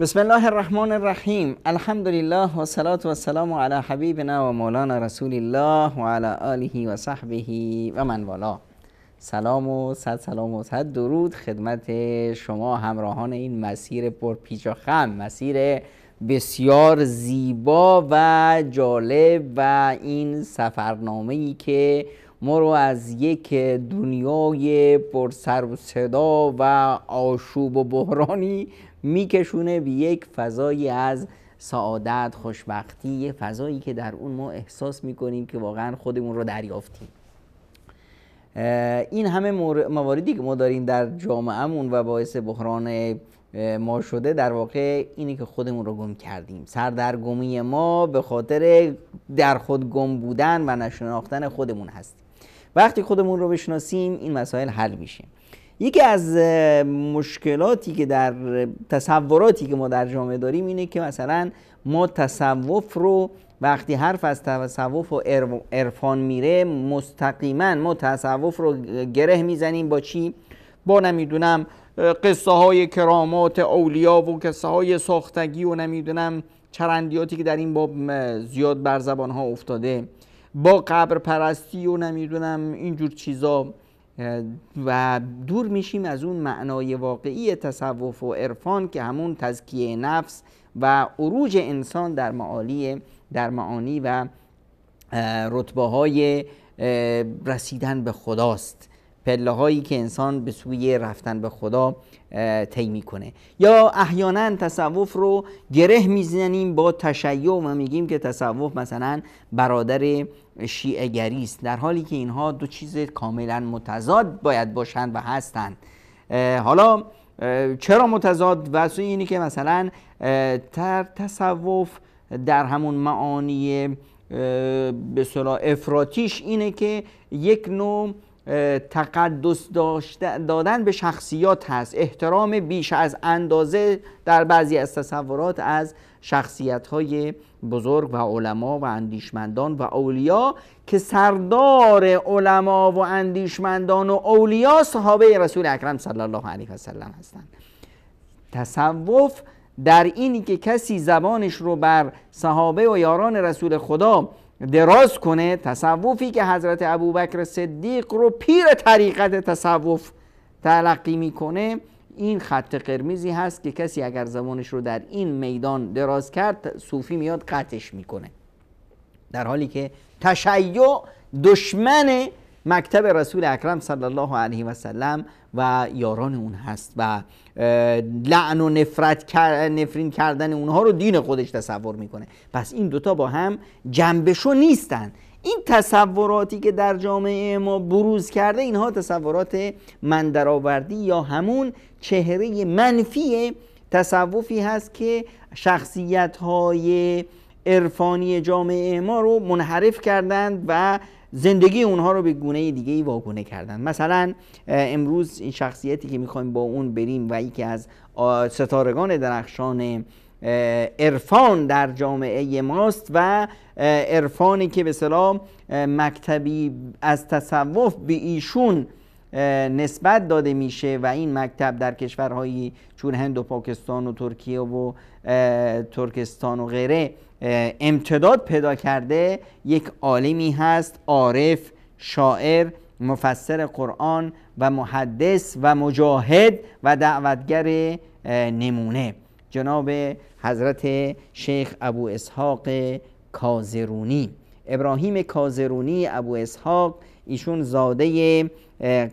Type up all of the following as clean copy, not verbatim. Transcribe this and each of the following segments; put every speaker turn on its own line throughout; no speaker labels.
بسم الله الرحمن الرحیم. الحمد لله و صلاة و سلام علی حبیبنا و مولانا رسول الله و علی آله و صحبه و من والا. سلام و صد درود خدمت شما همراهان این مسیر پرپیچ و خم، مسیر بسیار زیبا و جالب و این سفرنامه‌ای که ما رو از یک دنیای پر سر و صدا و آشوب و بحرانی میکشونه به یک فضایی از سعادت، خوشبختی، یه فضایی که در اون ما احساس میکنیم که واقعا خودمون رو دریافتیم. این همه مواردی که ما داریم در جامعهمون و باعث بحران ما شده، در واقع اینه که خودمون رو گم کردیم. سردرگمی ما به خاطر در خود گم بودن و نشناختن خودمون هست. وقتی خودمون رو بشناسیم این مسائل حل میشه. یکی از مشکلاتی که در تصوراتی که ما در جامعه داریم اینه که مثلا ما تصوف رو وقتی حرف از تصوف و عرفان میره، مستقیما ما تصوف رو گره میزنیم با چی؟ با نمیدونم قصه های کرامات اولیا و قصه های ساختگی و نمیدونم چرندیاتی که در این باب زیاد بر زبان ها افتاده، با قبر پرستی و نمیدونم اینجور چیزا، و دور میشیم از اون معنای واقعی تصوف و عرفان که همون تزکیه نفس و عروج انسان در معانی و رتبه های رسیدن به خداست، پله هایی که انسان به سوی رفتن به خدا طی میکنه. یا احیانا تصوف رو گره میزنیم با تشیع و میگیم که تصوف مثلا برادر شیعه گری است، در حالی که اینها دو چیز کاملا متضاد باید باشند و هستند. حالا چرا متضاد؟ واسه اینی که مثلا تصوف در همون معانی به اصطلاح افراطیش اینه که یک نوع تقدس دادن به شخصیات هست، احترام بیش از اندازه در بعضی از تصورات از شخصیت‌های بزرگ و علما و اندیشمندان و اولیا که سردار علما و اندیشمندان و اولیا صحابه رسول اکرم صلی الله علیه و سلم هستند. تصوف در اینی که کسی زبانش رو بر صحابه و یاران رسول خدا دراز کنه، تصوفی که حضرت ابوبکر صدیق رو پیر طریقت تصوف تلقی میکنه، این خط قرمزی هست که کسی اگر زبانش رو در این میدان دراز کرد، صوفی میاد قطعش میکنه، در حالی که تشیع دشمن مکتب رسول اکرم صلی الله علیه و سلم و یاران اون هست و لعن و نفرین کردن اونها رو دین خودش تصور میکنه. پس این دوتا با هم جنبشو نیستن. این تصوراتی که در جامعه ما بروز کرده، اینها تصورات مندرآوردی یا همون چهره منفی تصوفی هست که شخصیت‌های عرفانی جامعه ما رو منحرف کردند و زندگی اونها رو به گونه دیگه‌ای واگونه کردن. مثلا امروز این شخصیتی که میخوایم با اون بریم و یکی از ستارگان درخشان عرفان در جامعه ماست و عرفانی که به اصطلاح مکتبی از تصوف به ایشون نسبت داده میشه و این مکتب در کشورهایی چون هند و پاکستان و ترکیه و ترکستان و غیره امتداد پیدا کرده، یک عالمی هست، عارف، شاعر، مفسر قرآن و محدث و مجاهد و دعوتگر نمونه، جناب حضرت شیخ ابو اسحاق کازرونی. ابراهیم کازرونی ابو اسحاق، ایشون زاده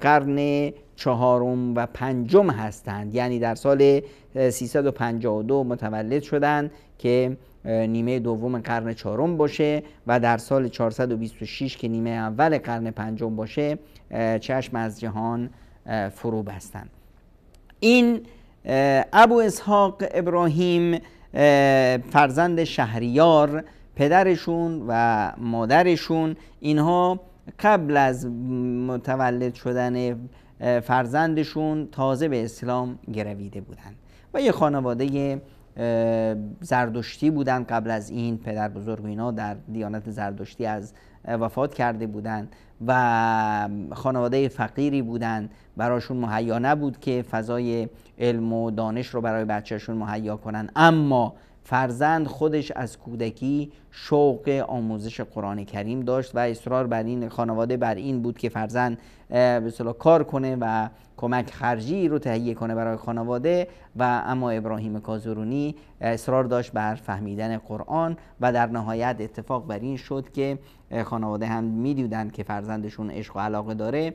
قرن چهارم و پنجم هستند، یعنی در سال 352 متولد شدند که نیمه دوم قرن چهارم باشه و در سال 426 که نیمه اول قرن پنجم باشه چشم از جهان فرو بستند. این ابو اسحاق ابراهیم فرزند شهریار، پدرشون و مادرشون اینها قبل از متولد شدن فرزندشون تازه به اسلام گرویده بودند و یه خانواده زردشتی بودند. قبل از این پدر بزرگ اینا در دیانت زردشتی از وفات کرده بودند و خانواده فقیری بودند، براشون مهیا نبود که فضای علم و دانش رو برای بچهشون مهیا کنن. اما فرزند خودش از کودکی شوق آموزش قرآن کریم داشت و اصرار بر این خانواده بر این بود که فرزند به اصطلاح کار کنه و کمک خرجی رو تهیه کنه برای خانواده. و اما ابراهیم کازرونی اصرار داشت بر فهمیدن قرآن و در نهایت اتفاق بر این شد که خانواده هم میدیدند که فرزندشون عشق و علاقه داره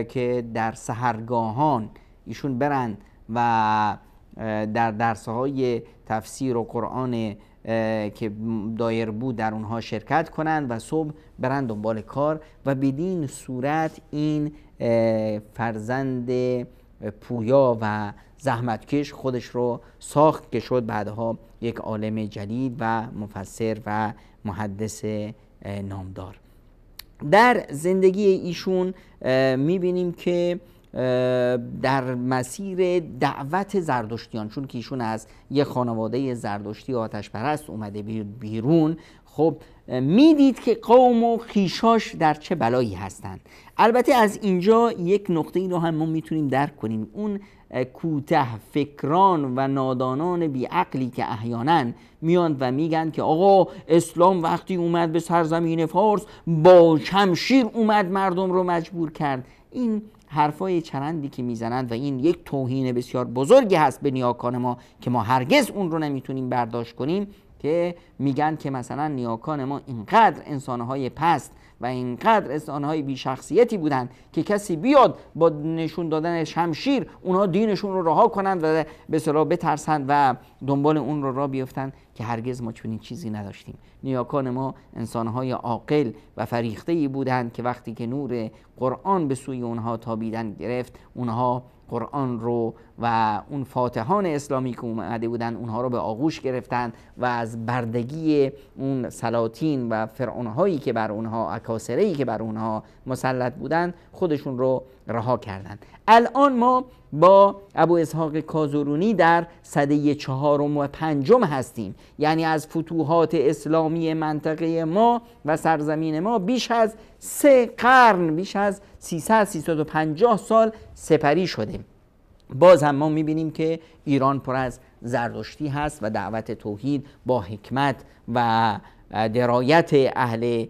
که در سحرگاهان ایشون برن و در درس‌های تفسیر و قرآن که دایر بود در اونها شرکت کنند و صبح برند دنبال کار و بدین صورت این فرزند پویا و زحمتکش خودش رو ساخت که شد بعدها یک عالم جلیل و مفسر و محدث نامدار. در زندگی ایشون میبینیم که در مسیر دعوت زردشتیان، چون که ایشون از یه خانواده زردشتی آتش پرست اومده بیرون، خب میدید که قوم و خیشاش در چه بلایی هستند. البته از اینجا یک نقطه ای رو هم ما میتونیم درک کنیم. اون کوته فکران و نادانان بیعقلی که احیانا میان و میگن که آقا اسلام وقتی اومد به سرزمین فارس با شمشیر اومد مردم رو مجبور کرد، این حرفای چرندی که میزنند و این یک توهین بسیار بزرگی هست به نیاکان ما که ما هرگز اون رو نمیتونیم برداشت کنیم، که میگن که مثلا نیاکان ما اینقدر انسانهای پست و اینقدر انسانهای بی شخصیتی بودن که کسی بیاد با نشون دادن شمشیر اونها دینشون رو رها کنند و به اصطلاح بترسند و دنبال اون رو راه بیفتند، که هرگز ما چنین چیزی نداشتیم. نیاکان ما انسانهای عاقل و فریخته‌ای بودند که وقتی که نور قرآن به سوی اونها تابیدن گرفت، اونها قرآن رو و اون فاتحان اسلامی که اومده بودن اونها رو به آغوش گرفتن و از بردگی اون سلاطین و فرعونهایی که بر اونها، اکاسره‌ای که بر اونها مسلط بودن، خودشون رو رها کردند. الان ما با ابو اسحاق کازرونی در سده 4 و 5 هستیم، یعنی از فتوحات اسلامی منطقه ما و سرزمین ما بیش از 3 قرن، بیش از 300-350 سال سپری شده. باز هم ما میبینیم که ایران پر از زردشتی هست و دعوت توحید با حکمت و درایت اهل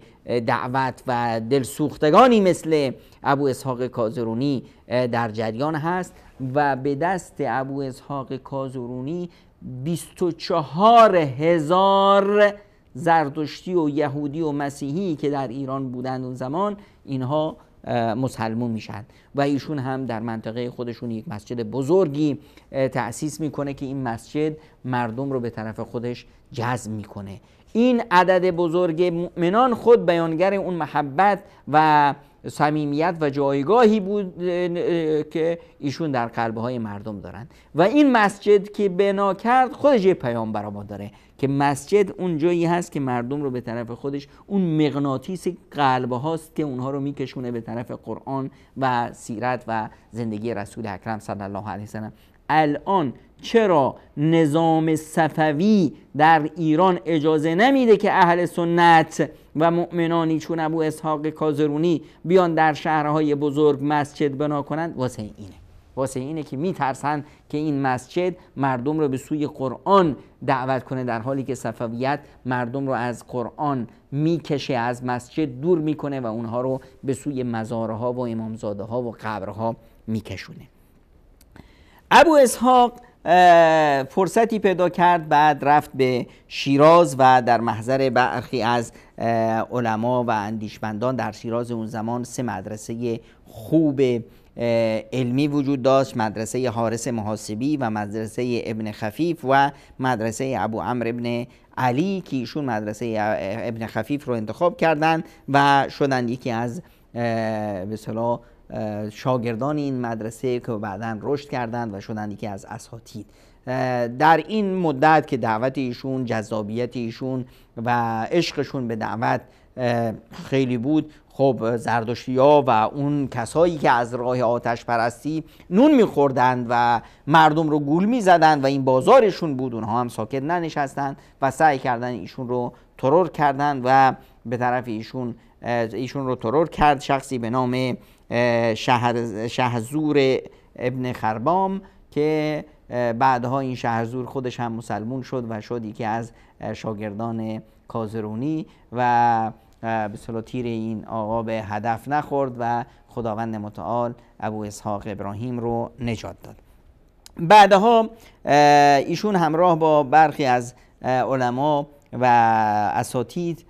دعوت و دلسوختگانی مثل ابو اسحاق کازرونی در جریان هست و به دست ابو اسحاق کازرونی 24,000 زردشتی و یهودی و مسیحی که در ایران بودند اون زمان، اینها مسلمون میشن و ایشون هم در منطقه خودشون یک مسجد بزرگی تأسیس میکنه که این مسجد مردم رو به طرف خودش جذب میکنه. این عدد بزرگ مؤمنان خود بیانگر اون محبت و صمیمیت و جایگاهی بود که ایشون در قلبهای مردم دارن. و این مسجد که بنا کرد خودش یه پیام برای ما داره که مسجد اون جایی هست که مردم رو به طرف خودش، اون مغناطیس قلب هاست که اونها رو میکشونه به طرف قرآن و سیرت و زندگی رسول اکرم صلی الله علیه وسلم. الان چرا نظام صفوی در ایران اجازه نمیده که اهل سنت و مؤمنانی چون ابو اسحاق کازرونی بیان در شهرهای بزرگ مسجد بنا کنند؟ واسه اینه که میترسن که این مسجد مردم رو به سوی قرآن دعوت کنه، در حالی که صفویت مردم رو از قرآن میکشه، از مسجد دور میکنه و اونها رو به سوی مزارها و امامزاده ها و قبرها میکشونه. ابو اسحاق فرصتی پیدا کرد، بعد رفت به شیراز و در محضر برخی از علما و اندیشمندان در شیراز اون زمان 3 مدرسه خوب علمی وجود داشت: مدرسه حارس محاسبی و مدرسه ابن خفیف و مدرسه ابو عمرو ابن علی، که ایشون مدرسه ابن خفیف رو انتخاب کردند و شدن یکی از به اصطلاح شاگردان این مدرسه که بعداً رشد کردند و شدند یکی از اساتید. در این مدت که دعوت ایشون، جذابیت ایشون و عشقشون به دعوت خیلی بود، خب زردشتی‌ها و اون کسایی که از راه آتش پرستی نون می‌خوردند و مردم رو گول می‌زدند و این بازارشون بود، اونها هم ساکت ننشستند و سعی کردند ایشون رو ترور کردند و به طرف ایشون ایشون رو ترور کرد شخصی به نام شهرزور ابن خربام که بعدها این شهرزور خودش هم مسلمون شد و شد یکی از شاگردان کازرونی و به اصطلاح تیر این آقا به هدف نخورد و خداوند متعال ابو اسحاق ابراهیم رو نجات داد. بعدها ایشون همراه با برخی از علما و اساتید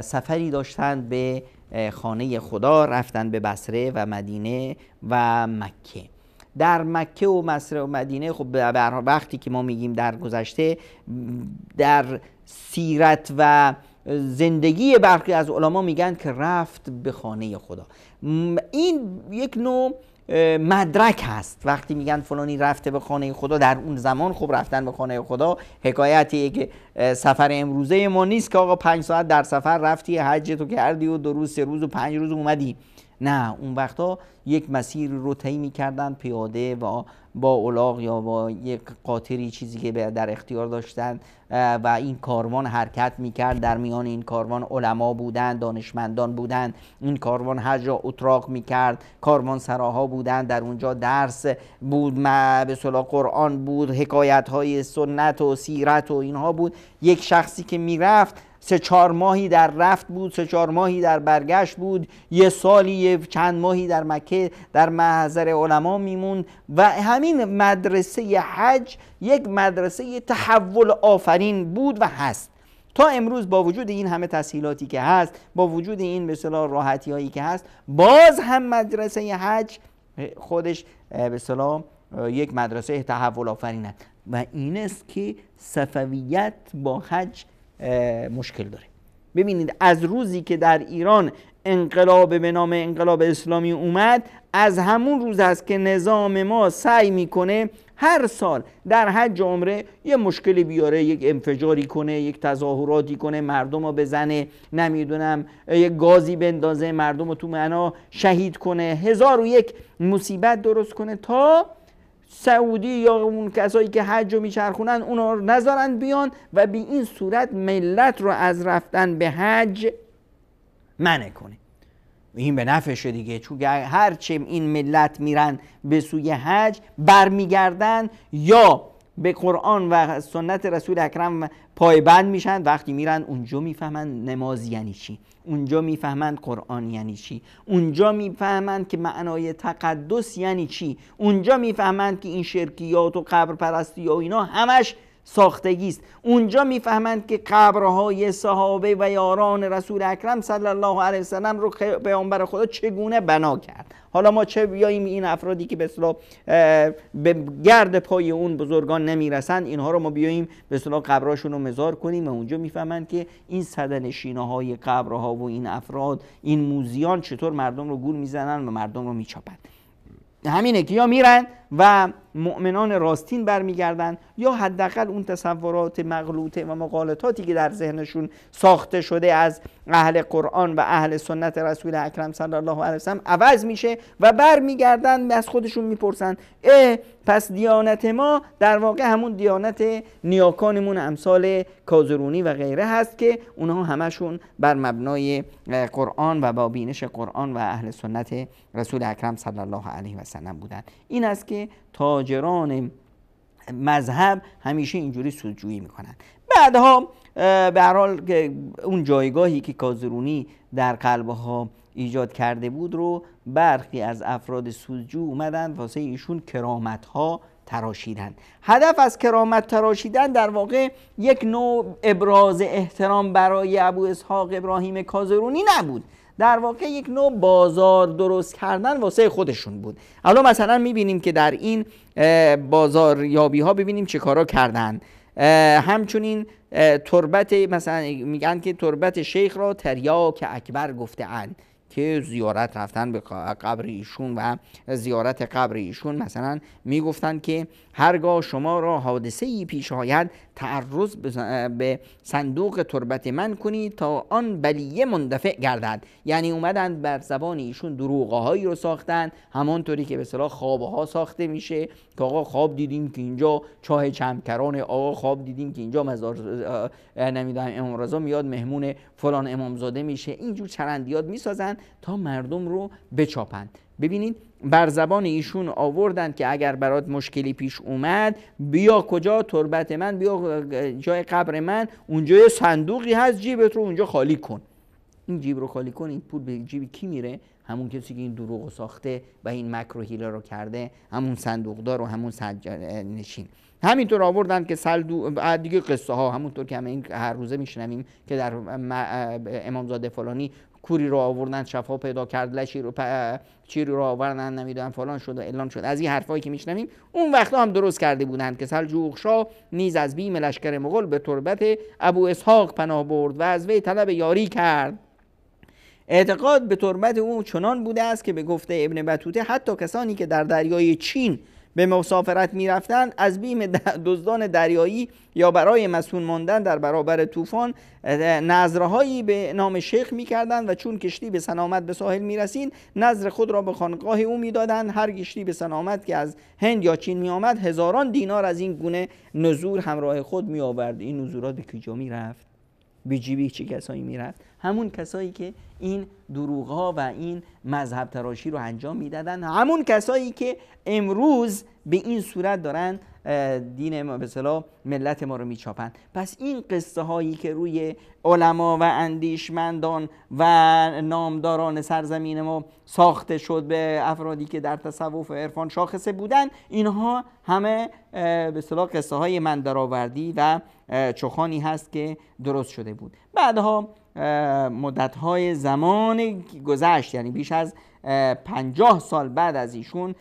سفری داشتند به خانه خدا، رفتند به بصره و مدینه و مکه. در مکه و بصره و مدینه خب وقتی که ما میگیم در گذشته، در سیرت و زندگی برخی از علما میگن که رفت به خانه خدا. این یک نوع مدرک هست. وقتی میگن فلانی رفته به خانه خدا، در اون زمان خب رفتن به خانه خدا حکایتیه که سفر امروزه ما نیست که آقا 5 ساعت در سفر رفتی حج تو کردی و 2 روز 3 روز و 5 روز اومدی. نه، اون وقتا یک مسیر رو طی می‌کردن پیاده و با الاغ یا با یک قاطری چیزی که در اختیار داشتن و این کاروان حرکت می‌کرد. در میان این کاروان علما بودن، دانشمندان بودن. این کاروان هر جا اتراق می‌کرد کاروان سراها بودن، در اونجا درس بود، به اصطلاح قرآن بود، حکایت‌های سنت و سیرت و اینها بود. یک شخصی که میرفت 3-4 ماهی در رفت بود، 3-4 ماهی در برگشت بود، 1 سالی چند ماهی در مکه در محضر علما میموند و همین مدرسه حج یک مدرسه تحول آفرین بود و هست تا امروز. با وجود این همه تسهیلاتی که هست، با وجود این به اصطلاح راحتی هایی که هست، باز هم مدرسه حج خودش به اصطلاح یک مدرسه تحول آفرین است و این است که صفویت با حج مشکل داره. ببینید از روزی که در ایران انقلاب به نام انقلاب اسلامی اومد، از همون روز است که نظام ما سعی میکنه هر سال در حج و عمره یه مشکلی بیاره، یک انفجاری کنه، یک تظاهراتی کنه، مردم رو بزنه، نمیدونم یک گازی بندازه، مردم رو تو معنا شهید کنه، 1001 مصیبت درست کنه تا سعودی یا اون کسایی که حج رو میچرخونن اونا رو نذارن بیان و به این صورت ملت رو از رفتن به حج منع کنه. این به نفعشه دیگه، چون هرچه این ملت میرن به سوی حج برمیگردن یا به قرآن و سنت رسول اکرم پایبند میشن. وقتی میرن اونجا میفهمن نماز یعنی چی، اونجا میفهمن قرآن یعنی چی، اونجا میفهمن که معنای تقدس یعنی چی، اونجا میفهمن که این شرکیات و قبر پرستی و اینا همش ساختگی است. اونجا میفهمند که قبرهای صحابه و یاران رسول اکرم صلی الله علیه وسلم رو پیامبر خدا چگونه بنا کرد. حالا ما چه بیاییم این افرادی که به اصطلاح به گرد پای اون بزرگان نمیرسن، اینها رو ما بیاییم به اصطلاح قبراشون رو مزار کنیم و اونجا میفهمند که این صدنشین‌های قبرها و این افراد، این موذیان چطور مردم رو گول میزنن و مردم رو میچاپن. همینه که یا میرن و مؤمنان راستین برمیگردن یا حداقل اون تصورات مغلوطه و مغالطاتی که در ذهنشون ساخته شده از اهل قرآن و اهل سنت رسول اکرم صلی الله علیه وسلم عوض میشه و برمیگردن از خودشون میپرسن پس دیانت ما در واقع همون دیانت نیاکانمون امثال کازرونی و غیره هست که اونها همشون بر مبنای قرآن و با بینش قرآن و اهل سنت رسول اکرم صلی الله علیه وسلم بودن. این است که تاجران مذهب همیشه اینجوری سودجویی میکنن. بعدها به هر حال که اون جایگاهی که کازرونی در قلبها ایجاد کرده بود رو برخی از افراد سودجو اومدن واسه ایشون کرامت‌ها تراشیدن. هدف از کرامت تراشیدن در واقع یک نوع ابراز احترام برای ابو اسحاق ابراهیم کازرونی نبود، در واقع یک نوع بازار درست کردن واسه خودشون بود. حالا مثلا میبینیم که در این بازاریابی ها ببینیم چه کارا کردن. همچنین تربت، مثلا میگن که تربت شیخ را تریاک اکبر گفته اند، که زیارت رفتن به قبر ایشون و زیارت قبر ایشون مثلا میگفتن که هرگاه شما را حادثه ای پیش آید تعرض به صندوق تربت من کنید تا آن بلیه مندفع گردد. یعنی اومدن بر زبان ایشون دروغه هایی رو ساختن، همانطوری که به اصطلاح خوابه ها ساخته میشه که آقا خواب دیدیم که اینجا چاه چمکرانه، آقا خواب دیدیم که اینجا مزار نمیدونم امام رضا میاد مهمون فلان امامزاده میشه. اینجور چرندیات میسازن تا مردم رو بچاپن. ببینید بر زبان ایشون آوردن که اگر برات مشکلی پیش اومد بیا کجا؟ تربت من، بیا جای قبر من، اونجا یه صندوقی هست، جیبت رو اونجا خالی کن. این جیب رو خالی کن، این پول به جیب کی میره؟ همون کسی که این دروغ ساخته و این مکر و حیله رو کرده، همون صندوقدار و همون نشین. همینطور آوردن که دیگه قصه ها همونطور که همین هر روزه میشنویم که در امامزاده فلانی کوری رو آوردن شفا پیدا کرد، لشی رو چیری رو آوردن نمیدونم فلان شد و اعلان شد. از این حرفایی که میشنویم اون وقتا هم درست کرده بودند که سلجوق شاه نیز از بیم لشکر مغول به تربت ابو اسحاق پناه برد و از وی طلب یاری کرد. اعتقاد به تربت او چنان بوده است که به گفته ابن بطوطه حتی کسانی که در دریای چین به مسافرت می رفتند از بیم دزدان دریایی یا برای مسون ماندن در برابر طوفان نذرهایی به نام شیخ می کردند و چون کشتی به سلامت به ساحل می رسید نذر خود را به خانقاه او می دادند. هر کشتی به سلامت که از هند یا چین می آمد 1000 دینار از این گونه نذور همراه خود می آورد. این نذورات به کجا می رفت؟ به جیب چه کسایی می رفت؟ همون کسایی که این دروغ‌ها و این مذهب تراشی رو انجام میدادن، همون کسایی که امروز به این صورت دارن دین ما به اصطلاح ملت ما رو میچاپن. پس این قصه هایی که روی علما و اندیشمندان و نامداران سرزمین ما ساخته شد به افرادی که در تصوف و عرفان شاخصه بودن، اینها همه به اصطلاح قصه های من درآوردی و چخانی هست که درست شده بود. بعدها مدت‌های زمان گذشت، یعنی بیش از 50 سال بعد از ایشون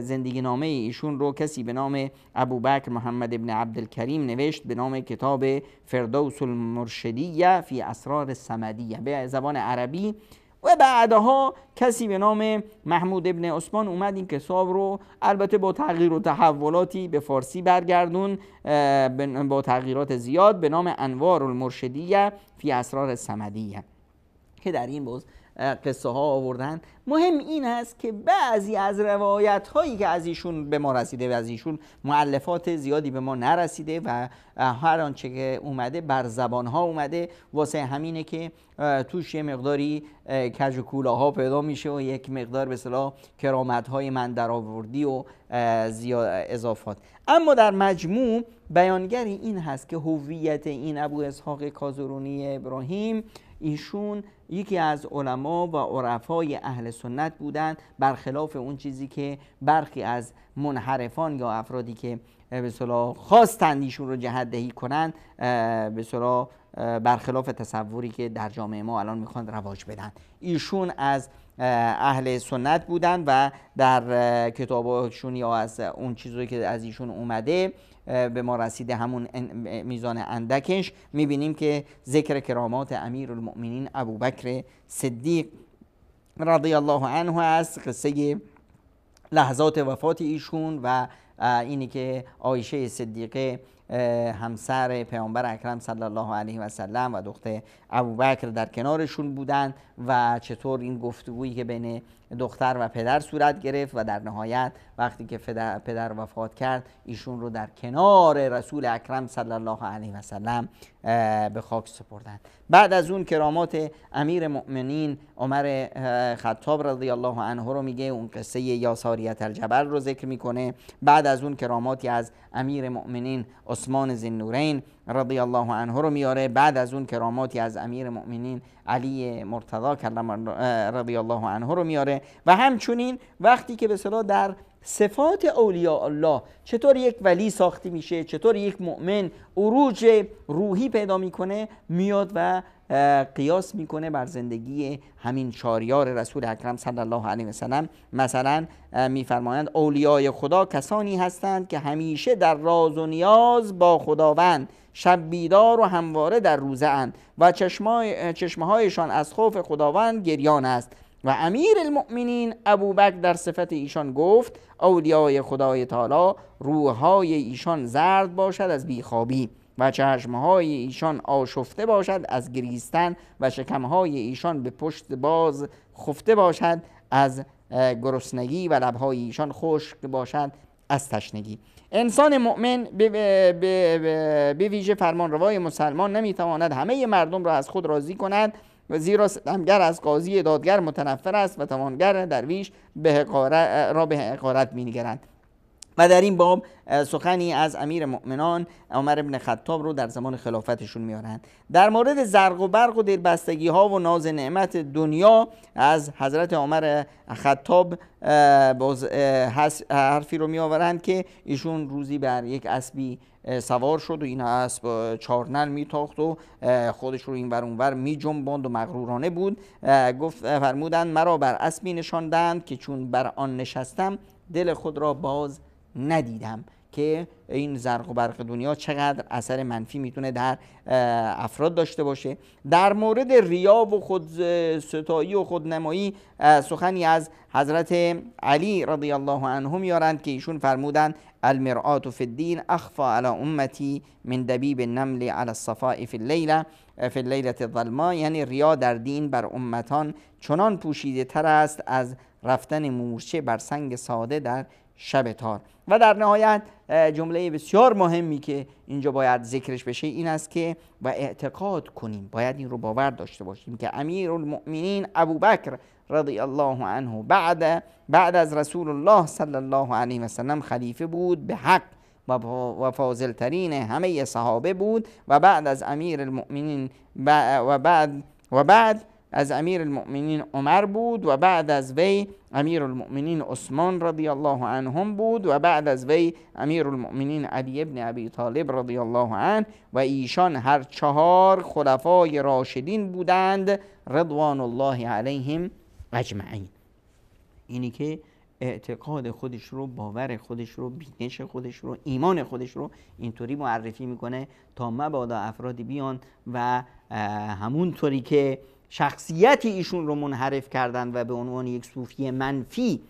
زندگی نامه ایشون رو کسی به نام ابوبکر محمد ابن عبدالکریم نوشت به نام کتاب فردوس المرشدیه فی اسرار الصمدیه به زبان عربی. و بعدها کسی به نام محمود ابن عثمان اومد این کتاب رو البته با تغییر و تحولاتی به فارسی برگردون با تغییرات زیاد به نام انوار المرشدیه فی اسرار الصمدیه که در این باز قصه ها آوردن. مهم این است که بعضی از روایت هایی که از ایشون به ما رسیده و از ایشون مؤلفات زیادی به ما نرسیده و هر آنچه که اومده بر زبان ها اومده، واسه همینه که توش یه مقداری کج و کولاها پیدا میشه و یک مقدار به اصطلاح کرامت های من درآوردی و اضافات. اما در مجموع بیانگری این هست که هویت این ابو اسحاق کازرونی ابراهیم، ایشون یکی از علما و عرفای اهل سنت بودند، برخلاف اون چیزی که برخی از منحرفان یا افرادی که به اصطلاح خواستند ایشون رو جهت دهی کنند به اصطلاح برخلاف تصوری که در جامعه ما الان میخوان رواج بدن. ایشون از اهل سنت بودند و در کتاباشون یا از اون چیزی که از ایشون اومده به ما رسیده همون میزان اندکش میبینیم که ذکر کرامات امیرالمؤمنین ابوبکر صدیق رضی الله عنه است، قصه لحظات وفات ایشون و اینی که عایشه صدیقه همسر پیامبر اکرم صلی الله علیه و سلم و دختر ابوبکر در کنارشون بودند و چطور این گفتگویی که بین دختر و پدر صورت گرفت و در نهایت وقتی که پدر وفات کرد ایشون رو در کنار رسول اکرم صلی الله علیه و سلم به خاک سپردند. بعد از اون کرامات امیر مؤمنین عمر خطاب رضی الله عنه رو میگه، اون قصه یا ساریت الجبل رو ذکر میکنه. بعد از اون کراماتی از امیر مؤمنین عثمان ذوالنورین رضی الله عنه رو میاره. بعد از اون کراماتی از امیر مؤمنین علی مرتضی رضی الله عنه رو میاره و همچنین وقتی که به اصطلاح در صفات اولیاء الله، چطور یک ولی ساخته میشه، چطور یک مؤمن عروج روحی پیدا میکنه، میاد و قیاس میکنه بر زندگی همین چاریار رسول اکرم صلی الله علیه و سلم. مثلا میفرمایند اولیای خدا کسانی هستند که همیشه در راز و نیاز با خداوند، شب بیدار و همواره در روزه اند و چشمه هایشان از خوف خداوند گریان است. و امیر المؤمنین ابوبکر در صفت ایشان گفت اولیای خدای تعالی روحهای ایشان زرد باشد از بیخوابی و چشمهای ایشان آشفته باشد از گریستن و شکمهای ایشان به پشت باز خفته باشد از گرسنگی و لبهای ایشان خشک باشد از تشنگی. انسان مؤمن به ویژه فرمانروای مسلمان نمیتواند همه مردم را از خود راضی کند، زیرا ستمگر از قاضی دادگر متنفر است و توانگر درویش به حقارت می‌نگرد. و در این باب سخنی از امیر مؤمنان عمر بن خطاب رو در زمان خلافتشون میارند. در مورد زرق و برق و دلبستگی ها و ناز نعمت دنیا از حضرت عمر خطاب حرفی رو میآورند که ایشون روزی بر یک اسبی سوار شد و این اسب چارنل میتاخت و خودش رو این ور اون ور میجنباند و مغرورانه بود. فرمودند مرا بر اسبی نشاندند که چون بر آن نشستم دل خود را باز ندیدم، که این زرق و برق دنیا چقدر اثر منفی میتونه در افراد داشته باشه. در مورد ریا و خودستایی و خودنمایی سخنی از حضرت علی رضی الله عنه میارند که ایشون فرمودند المرآة فی الدین اخفى علی امتی من دبیب النمل علی الصفاء فی اللیلة الظلماء، یعنی ریا در دین بر امتان چنان پوشیده تر است از رفتن مورچه بر سنگ ساده در شب تار. و در نهایت جمله بسیار مهمی که اینجا باید ذکرش بشه این است که و اعتقاد کنیم، باید این رو باور داشته باشیم که امیر المؤمنین ابوبکر رضی الله عنه بعد از رسول الله صلی الله علیه و سلم خلیفه بود به حق و فاضل ترین همه صحابه بود و بعد از امیر المؤمنین از امیر المؤمنین عمر بود و بعد از وی امیر المؤمنین عثمان رضی الله عنهم بود و بعد از وی امیر المؤمنین علی ابن ابی طالب رضی الله عنه و ایشان هر چهار خلفای راشدین بودند رضوان الله علیهم اجمعین. اینی که اعتقاد خودش رو، باور خودش رو، بینش خودش رو، ایمان خودش رو اینطوری معرفی میکنه تا مبادا افرادی بیان و همونطوری که شخصیت ایشون رو منحرف کردن و به عنوان یک صوفی منفی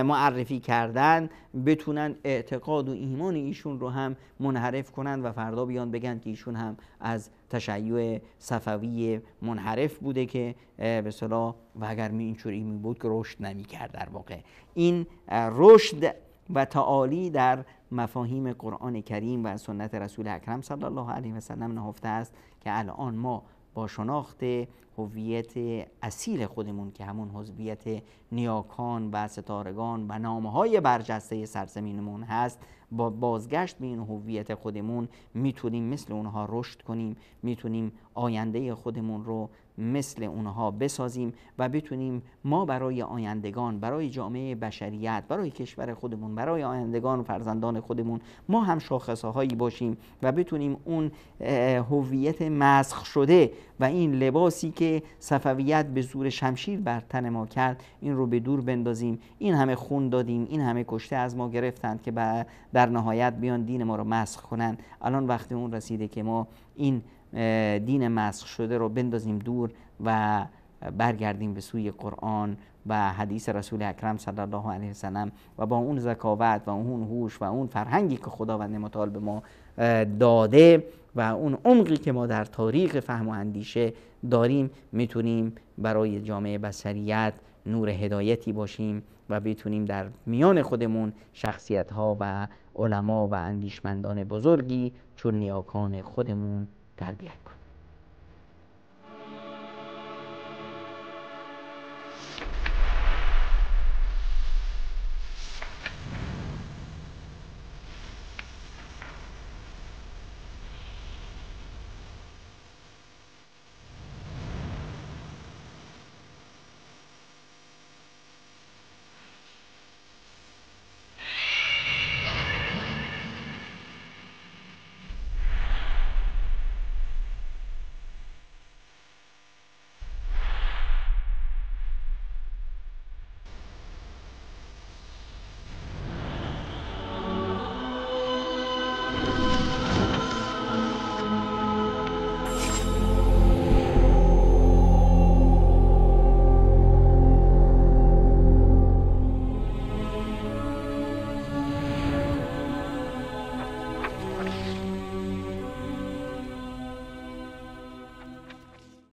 معرفی کردن، بتونن اعتقاد و ایمان ایشون رو هم منحرف کنن و فردا بیان بگن که ایشون هم از تشیع صفوی منحرف بوده که به اصطلاح و اگر اینجوری می بود که رشد نمی کرد. در واقع این رشد و تعالی در مفاهیم قرآن کریم و سنت رسول اکرم صلی الله علیه و سلم نهفته است که الان ما با شناخت هویت اصیل خودمون که همون هویت نیاکان و ستارگان و نامه‌های برجسته سرزمینمون هست، با بازگشت به این هویت خودمون میتونیم مثل اونها رشد کنیم، میتونیم آینده خودمون رو مثل اونها بسازیم و بتونیم ما برای آیندگان، برای جامعه بشریت، برای کشور خودمون، برای آیندگان و فرزندان خودمون ما هم شاخصه‌هایی باشیم و بتونیم اون هویت مسخ شده و این لباسی که صفویت به زور شمشیر بر تن ما کرد این رو به دور بندازیم. این همه خون دادیم، این همه کشته از ما گرفتند که در نهایت بیان دین ما رو مسخ کنن. الان وقت اون رسیده که ما این دین مسخ شده رو بندازیم دور و برگردیم به سوی قرآن و حدیث رسول اکرم صلی الله علیه وسلم و با اون ذکاوت و اون هوش و اون فرهنگی که خداوند متعال به ما داده و اون عمقی که ما در تاریخ فهم و اندیشه داریم میتونیم برای جامعه بشریت نور هدایتی باشیم و بتونیم در میان خودمون شخصیت‌ها و علما و اندیشمندان بزرگی چون نیاکان خودمون تربیت کنیم.